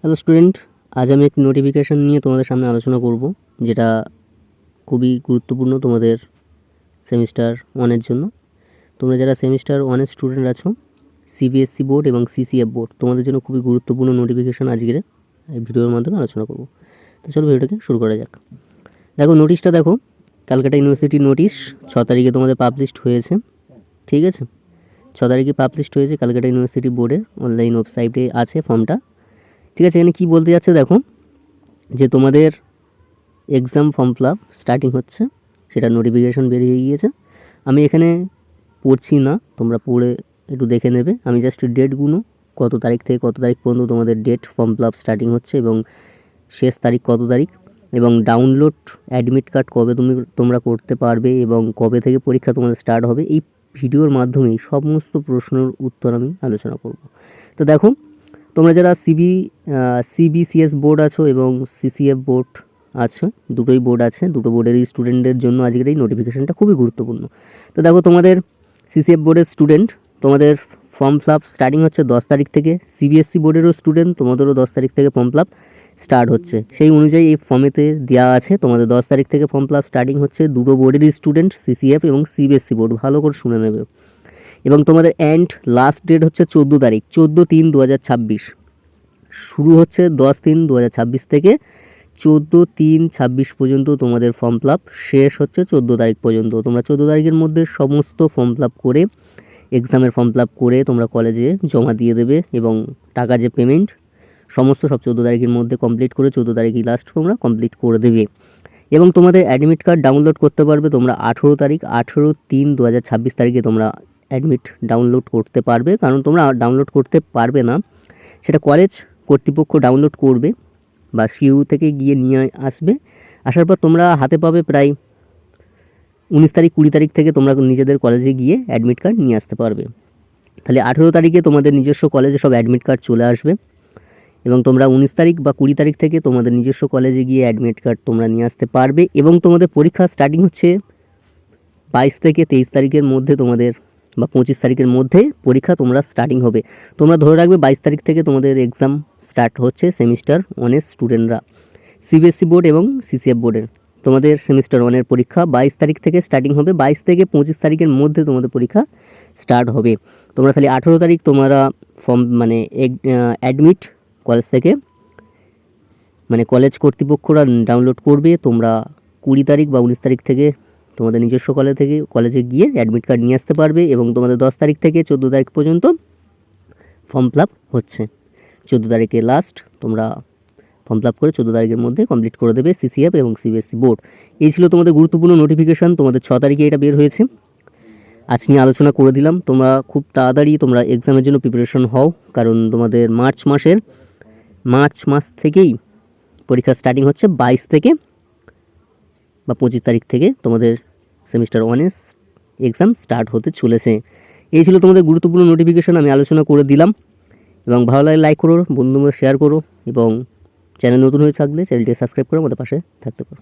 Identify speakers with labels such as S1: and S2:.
S1: Hello student, আজ আমি একটি নোটিফিকেশান নিয়ে তোমাদের সামনে আলোচনা করব, যেটা খুবই গুরুত্বপূর্ণ তোমাদের সেমিস্টার ওয়ানের জন্য। তোমরা যারা সেমিস্টার ওয়ানের স্টুডেন্ট আছো, সিবিএসসি বোর্ড এবং সিসিএফ বোর্ড, তোমাদের জন্য খুবই গুরুত্বপূর্ণ নোটিফিকেশান আজকের এই ভিডিওর মাধ্যমে আলোচনা করব। তো চলো ভিডিওটাকে শুরু করা যাক। দেখো নোটিশটা দেখো, ক্যালকাটা ইউনিভার্সিটির নোটিশ 6 তারিখে তোমাদের পাবলিশড হয়েছে। ঠিক আছে, 6 তারিখে পাবলিশড হয়েছে ক্যালকাটা ইউনিভার্সিটি বোর্ডের অনলাইন ওয়েবসাইটে আছে ফর্মটা। ঠিক আছে, এখানে কী বলতে যাচ্ছে দেখো, যে তোমাদের exam form fill up starting হচ্ছে, সেটা নোটিফিকেশন বেরিয়ে গিয়েছে। আমি এখানে পড়ছি না, তোমরা পড়ে একটু দেখে নেবে। আমি জাস্ট ডেটগুলো কত তারিখ থেকে কত তারিখ পর্যন্ত তোমাদের date form fill up starting হচ্ছে এবং শেষ তারিখ কত তারিখ, এবং ডাউনলোড অ্যাডমিট কার্ড কবে তোমরা করতে পারবে এবং কবে থেকে পরীক্ষা তোমাদের স্টার্ট হবে, এই ভিডিওর মাধ্যমেই সমস্ত প্রশ্নের উত্তর আমি আলোচনা করব। তো দেখো, তোমরা যারা সিবিসিএস বোর্ড আছো এবং সিসিএফ বোর্ড আছে, দুটোই বোর্ড আছে, দুটো বোর্ডেরই স্টুডেন্টদের জন্য আজকের এই নোটিফিকেশানটা খুবই গুরুত্বপূর্ণ। তো দেখো, তোমাদের সিসিএফ বোর্ডের স্টুডেন্ট, তোমাদের ফর্ম ফিল আপ স্টার্টিং হচ্ছে 10 তারিখ থেকে। সিবিএসসি বোর্ডেরও স্টুডেন্ট, তোমাদেরও 10 তারিখ থেকে ফর্ম ফিল আপ স্টার্ট হচ্ছে। সেই অনুযায়ী এই ফর্মেতে দেওয়া আছে তোমাদের 10 তারিখ থেকে ফর্ম ফিল আপ স্টার্টিং হচ্ছে। দুটো বোর্ডেরই স্টুডেন্ট, সিসিএফ এবং সিবিএসসি বোর্ড, ভালো করে শুনে নেবে। এবং তোমাদের এন্ড লাস্ট ডেট হচ্ছে 14 তারিখ, 14/3/2026। শুরু হচ্ছে 10/3/2026 থেকে 14/3/26 পর্যন্ত তোমাদের ফর্ম ফিল আপ, শেষ হচ্ছে 14 তারিখ পর্যন্ত। তোমরা 14 তারিখের মধ্যে সমস্ত ফর্ম ফিল আপ করে, এক্সামের ফর্ম ফিল আপ করে তোমরা কলেজে জমা দিয়ে দেবে এবং টাকা যে পেমেন্ট সমস্ত সব 14 তারিখের মধ্যে কমপ্লিট করে 14 তারিখই লাস্ট তোমরা কমপ্লিট করে দেবে। এবং তোমাদের অ্যাডমিট কার্ড ডাউনলোড করতে পারবে তোমরা 18 তারিখ, 18/3/2026 তারিখে তোমরা অ্যাডমিট ডাউনলোড করতে পারবে। কারণ তোমরা ডাউনলোড করতে পারবে না, সেটা কলেজ কর্তৃপক্ষ ডাউনলোড করবে বা সিইউ থেকে গিয়ে নিয়ে আসবে। আসার পর তোমরা হাতে পাবে প্রায় 19 তারিখ 20 তারিখ থেকে তোমরা নিজেদের কলেজে গিয়ে অ্যাডমিট কার্ড নিয়ে আসতে পারবে। তাহলে 18 তারিখে তোমাদের নিজস্ব কলেজে সব অ্যাডমিট কার্ড চলে আসবে এবং তোমরা 19 তারিখ বা 20 তারিখ থেকে তোমাদের নিজস্ব কলেজে গিয়ে অ্যাডমিট কার্ড তোমরা নিয়ে আসতে পারবে। এবং তোমাদের পরীক্ষা স্টার্টিং হচ্ছে 22 থেকে 23 তারিখের মধ্যে তোমাদের বা 25 তারিখের মধ্যে পরীক্ষা তোমরা স্টার্টিং হবে। তোমরা ধরে রাখবে 22 তারিখ থেকে তোমাদের এক্সাম স্টার্ট হচ্ছে সেমিস্টার ওয়ানের স্টুডেন্টরা। সিবিএসসি বোর্ড এবং সিসিএফ বোর্ডের তোমাদের সেমিস্টার ওয়ানের পরীক্ষা 22 তারিখ থেকে স্টার্টিং হবে, 22 থেকে 25 তারিখের মধ্যে তোমাদের পরীক্ষা স্টার্ট হবে। তোমরা তাহলে 18 তারিখ তোমরা ফর্ম অ্যাডমিট কলেজ থেকে কলেজ কর্তৃপক্ষরা ডাউনলোড করবে। তোমরা 20 তারিখ বা 19 তারিখ থেকে তোমাদের নিজস্ব কলেজে গিয়ে অ্যাডমিট কার্ড নিয়ে আসতে পারবে এবং তোমাদের 10 তারিখ থেকে 14 তারিখ পর্যন্ত ফর্ম ফিল আপ হচ্ছে। 14 তারিখে লাস্ট তোমরা ফর্ম ফিল আপ করে 14 তারিখের মধ্যে কমপ্লিট করে দেবে সিসিএফ এবং সিবিএসসি বোর্ড। এই ছিল তোমাদের গুরুত্বপূর্ণ নোটিফিকেশান, তোমাদের 6 তারিখে এটা বের হয়েছে। আজ নিয়ে আলোচনা করে দিলাম। তোমরা খুব তাড়াতাড়ি তোমরা এক্সামের জন্য প্রিপারেশন হও, কারণ তোমাদের মার্চ মাস থেকেই পরীক্ষা স্টার্টিং হচ্ছে। 22 থেকে বা 25 তারিখ থেকে তোমাদের সেমিস্টার ওয়ানের এক্সাম স্টার্ট হতে চলেছে। এই ছিল তোমাদের গুরুত্বপূর্ণ নোটিফিকেশান, আমি আলোচনা করে দিলাম। এবং ভালো লাগলে লাইক করো, বন্ধুদের শেয়ার করো এবং চ্যানেল নতুন হয়ে থাকলে চ্যানেলটি সাবস্ক্রাইব করে আমাদের পাশে থাকতে পারো।